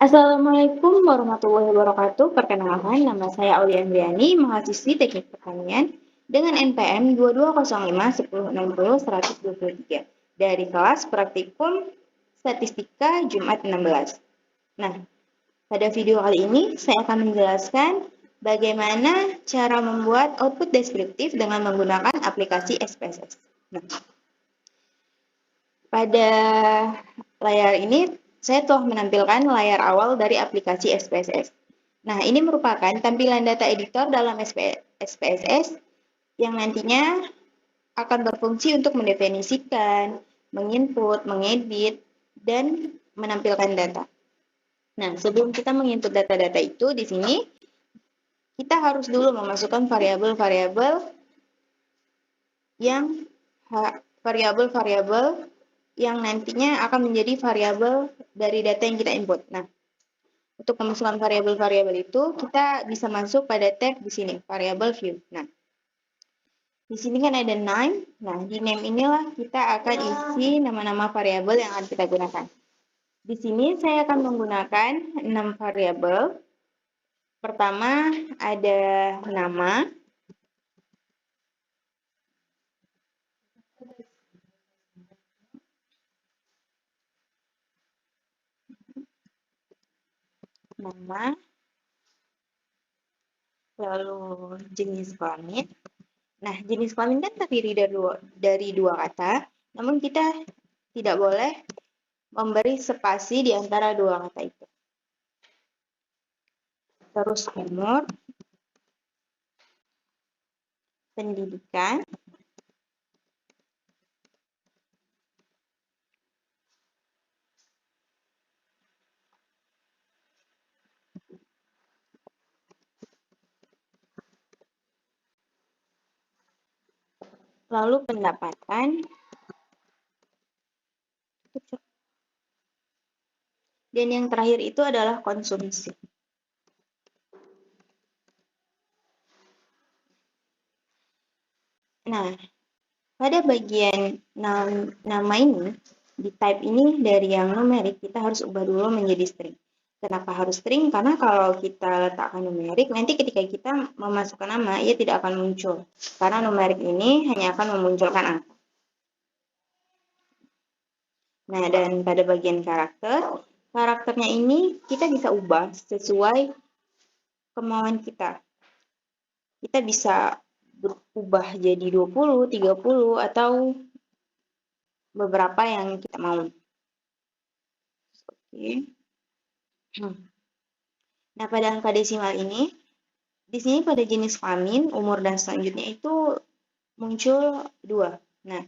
Assalamualaikum warahmatullahi wabarakatuh. Perkenalkan, nama saya Aulia Andriani, mahasiswi Teknik Pertanian dengan NPM 22051060-123 dari kelas Praktikum Statistika Jumat 16. Nah, pada video kali ini saya akan menjelaskan bagaimana cara membuat output deskriptif dengan menggunakan aplikasi SPSS. Nah, pada layar ini saya telah menampilkan layar awal dari aplikasi SPSS. Nah, ini merupakan tampilan data editor dalam SPSS yang nantinya akan berfungsi untuk mendefinisikan, menginput, mengedit, dan menampilkan data. Nah, sebelum kita menginput data-data itu, di sini kita harus dulu memasukkan variabel-variabel yang nantinya akan menjadi variabel dari data yang kita input. Nah, untuk memasukkan variabel-variabel itu, kita bisa masuk pada tab di sini, variabel view. Nah, di sini kan ada name. Nah, di name inilah kita akan isi nama-nama variabel yang akan kita gunakan. Di sini saya akan menggunakan 6 variabel. Pertama ada nama. Lalu jenis kelamin. Nah, jenis kelamin kan terdiri dari dua kata, namun kita tidak boleh memberi spasi di antara dua kata itu. Terus umur, pendidikan, lalu pendapatan, dan yang terakhir itu adalah konsumsi. Nah, pada bagian nama ini, di type ini dari yang numerik, kita harus ubah dulu menjadi string. Kenapa harus string? Karena kalau kita letakkan numerik, nanti ketika kita memasukkan nama, ia tidak akan muncul. Karena numerik ini hanya akan memunculkan angka. Nah, dan pada bagian karakternya ini kita bisa ubah sesuai kemauan kita. Kita bisa berubah jadi 20, 30, atau beberapa yang kita mau. Oke. Nah, pada angka desimal ini, di sini pada jenis kelamin, umur, dan selanjutnya itu muncul 2. Nah,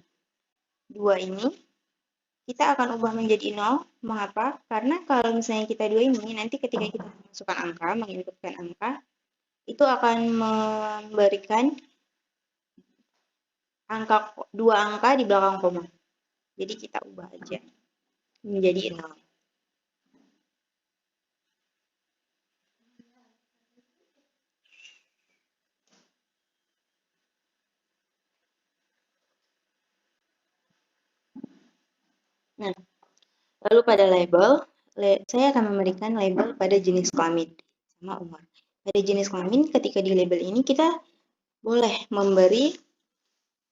2 ini kita akan ubah menjadi 0. Mengapa? Karena kalau misalnya kita 2 ini, nanti ketika kita masukkan angka, menginputkan angka, itu akan memberikan 2 angka di belakang koma. Jadi kita ubah aja menjadi 0. Nah, lalu pada label, saya akan memberikan label pada jenis kelamin sama umur. Pada jenis kelamin, ketika di label ini kita boleh memberi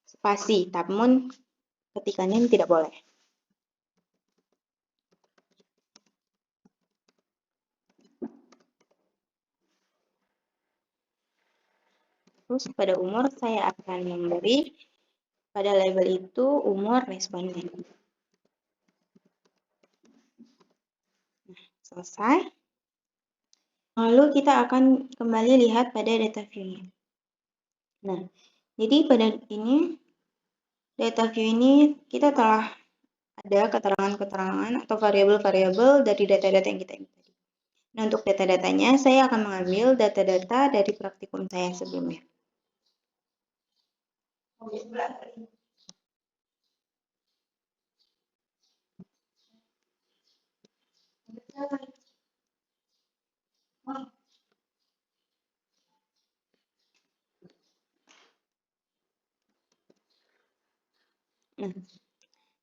spasi, namun ketika name tidak boleh. Terus pada umur, saya akan memberi pada label itu umur responden. Nah, selesai. Lalu kita akan kembali lihat pada data view-nya. Nah, jadi pada ini, data view ini kita telah ada keterangan-keterangan atau variabel-variabel dari data-data yang kita input. Nah, untuk data-datanya, saya akan mengambil data-data dari praktikum saya sebelumnya. Nah,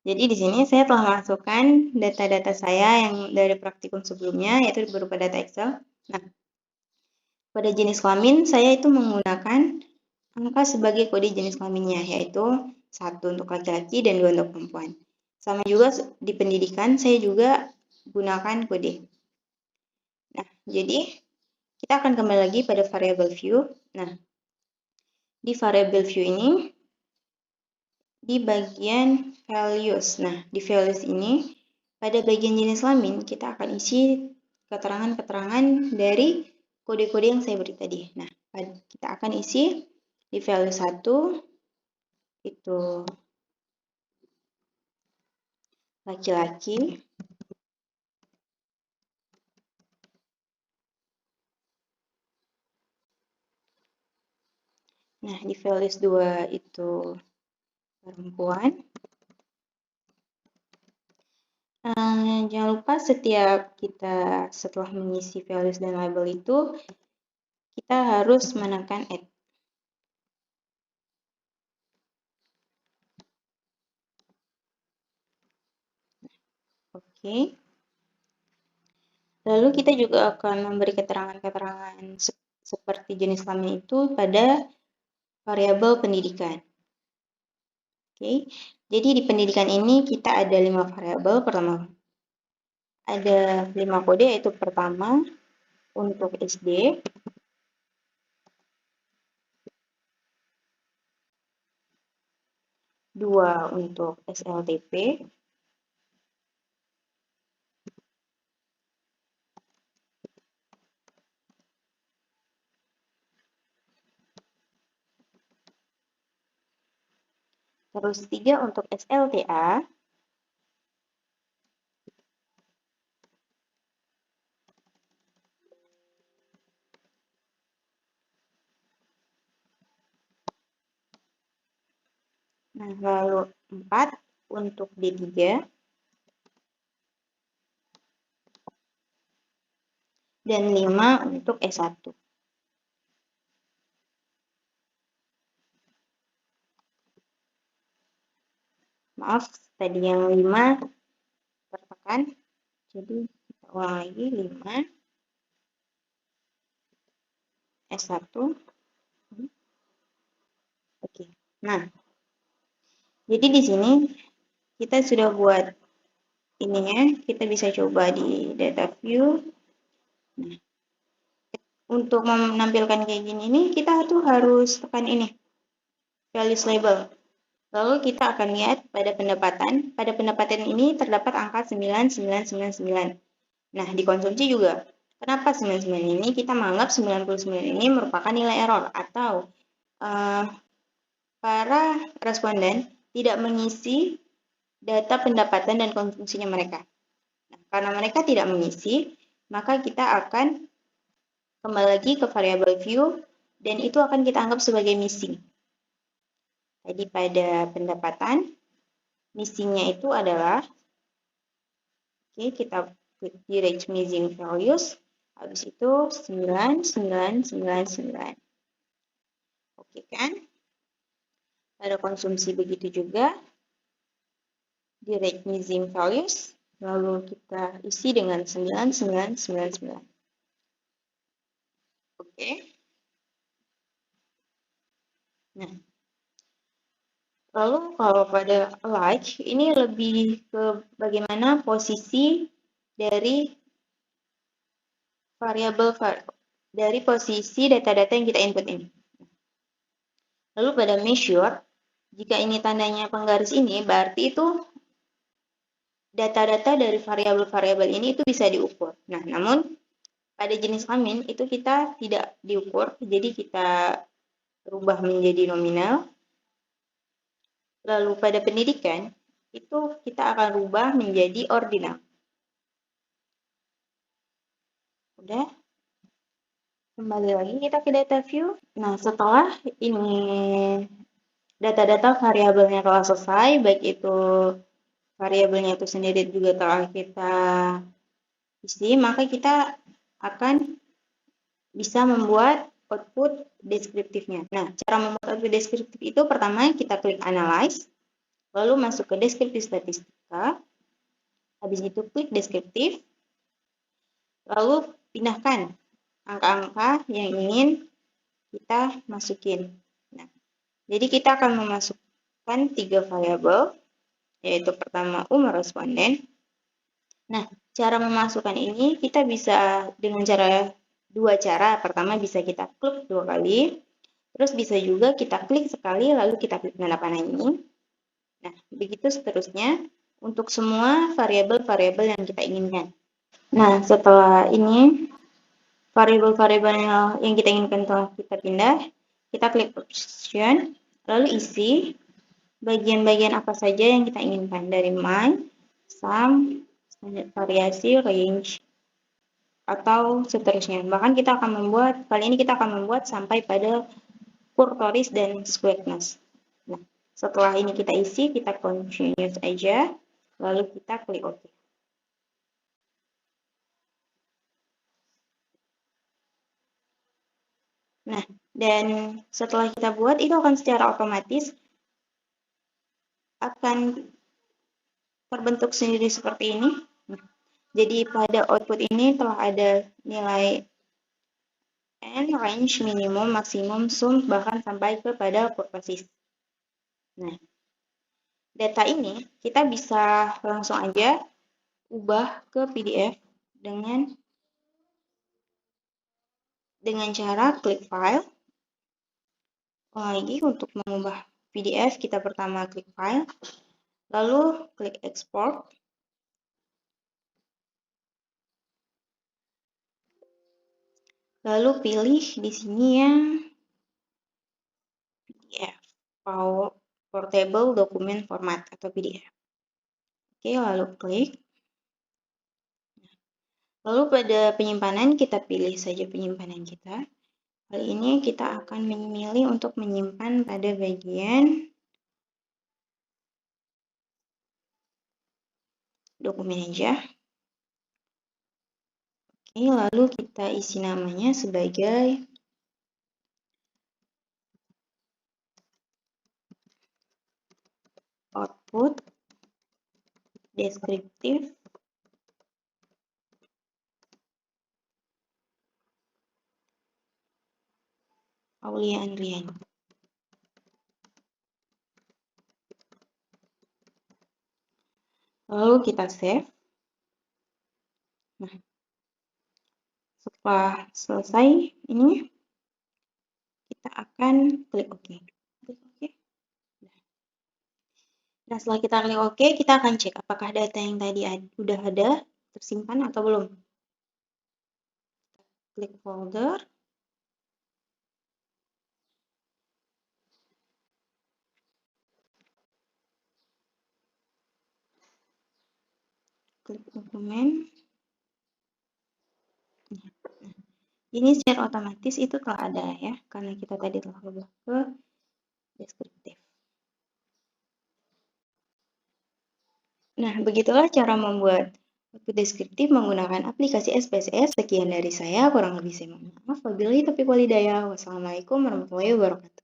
Jadi di sini saya telah masukkan data-data saya yang dari praktikum sebelumnya, yaitu berupa data Excel. Nah, pada jenis kelamin saya itu menggunakan angka sebagai kode jenis kelaminnya, yaitu 1 untuk laki-laki dan 2 untuk perempuan. Sama juga di pendidikan saya juga gunakan kode. Nah, jadi kita akan kembali lagi pada variable view. Nah, di variable view ini di bagian values. Nah, di values ini pada bagian jenis kelamin kita akan isi keterangan-keterangan dari kode-kode yang saya beri tadi. Nah, kita akan isi di value 1 itu laki-laki. Nah, di values 2 itu perempuan. Jangan lupa setiap kita setelah mengisi values dan label itu, kita harus menekan add. Oke. Lalu kita juga akan memberi keterangan-keterangan seperti jenis kelamin itu pada variabel pendidikan. Oke. Jadi di pendidikan ini kita ada 5 variabel. Pertama, ada 5 kode, yaitu pertama untuk SD, dua untuk SLTP, terus 3 untuk SLTA, nah lalu 4 untuk D3, dan 5 untuk S1. Maaf, tadi yang 5 tertekan, jadi kita ulang lagi 5, S1. Oke. Nah, jadi di sini kita sudah buat ininya, kita bisa coba di data view. Nah, untuk menampilkan kayak gini nih, kita tuh harus tekan ini, values label. Lalu kita akan lihat pada pendapatan. Pada pendapatan ini terdapat angka 9999. Nah, di konsumsi juga. Kenapa 99 ini? Kita menganggap 99 ini merupakan nilai error atau para responden tidak mengisi data pendapatan dan konsumsinya mereka. Nah, karena mereka tidak mengisi, maka kita akan kembali lagi ke variabel view dan itu akan kita anggap sebagai missing. Jadi pada pendapatan, missingnya itu adalah, oke, kita klik di range missing values, habis itu 9999. Oke kan? Pada konsumsi begitu juga, di range missing values, lalu kita isi dengan 9999. Oke. Nah, lalu kalau pada like, ini lebih ke bagaimana posisi dari variabel dari posisi data-data yang kita input ini. Lalu pada measure, jika ini tandanya penggaris ini, berarti itu data-data dari variabel-variabel ini itu bisa diukur. Nah, namun pada jenis kelamin itu kita tidak diukur, jadi kita rubah menjadi nominal. Lalu pada pendidikan, itu kita akan rubah menjadi ordinal. Udah? Kembali lagi kita ke data view. Nah, setelah ini data-data variabelnya telah selesai, baik itu variabelnya itu sendiri juga telah kita isi, maka kita akan bisa membuat output deskriptifnya. Nah, cara membuat output deskriptif itu pertama kita klik analyze. lalu masuk ke deskriptif statistika, habis itu klik deskriptif, lalu pindahkan angka-angka yang ingin kita masukin. Nah, jadi kita akan memasukkan 3 variabel, yaitu pertama umur responden. Nah, cara memasukkan ini kita bisa dengan dua cara. Pertama bisa kita klik 2 kali, terus bisa juga kita klik sekali lalu kita klik tanda panah ini. Nah, begitu seterusnya untuk semua variabel-variabel yang kita inginkan. Nah, setelah ini variabel-variabel yang kita inginkan telah kita pindah, kita klik option, lalu isi bagian-bagian apa saja yang kita inginkan dari min, sum, variasi, range, atau seterusnya. Bahkan kita akan membuat, kali ini kita akan membuat sampai pada kurtoris dan squareness. Nah, setelah ini kita isi, kita continue aja, lalu kita klik OK. Nah, dan setelah kita buat, itu akan secara otomatis akan terbentuk sendiri seperti ini. Jadi pada output ini telah ada nilai n, range, minimum, maksimum, sum, bahkan sampai kepada kurtosis. Nah, data ini kita bisa langsung aja ubah ke PDF dengan cara klik file. Lagi untuk mengubah PDF, kita pertama klik file, lalu klik export. Lalu pilih di sini yang PDF, Portable Document Format atau PDF. Oke, lalu klik. Lalu pada penyimpanan kita pilih saja penyimpanan kita. Kali ini kita akan memilih untuk menyimpan pada bagian dokumen aja. Oke, lalu kita isi namanya sebagai output deskriptif Aulia Andriani. Lalu kita save. Nah, setelah selesai ini, kita akan klik OK. Nah, setelah kita klik OK, kita akan cek apakah data yang tadi udah ada tersimpan atau belum. Klik folder. Klik dokumen. Ini secara otomatis itu telah ada ya, karena kita tadi telah ubah ke deskriptif. Nah, begitulah cara membuat output deskriptif menggunakan aplikasi SPSS. Sekian dari saya, kurang lebih saya mohon maaf. Wabillahi taufiq walhidayah. Wassalamualaikum warahmatullahi wabarakatuh.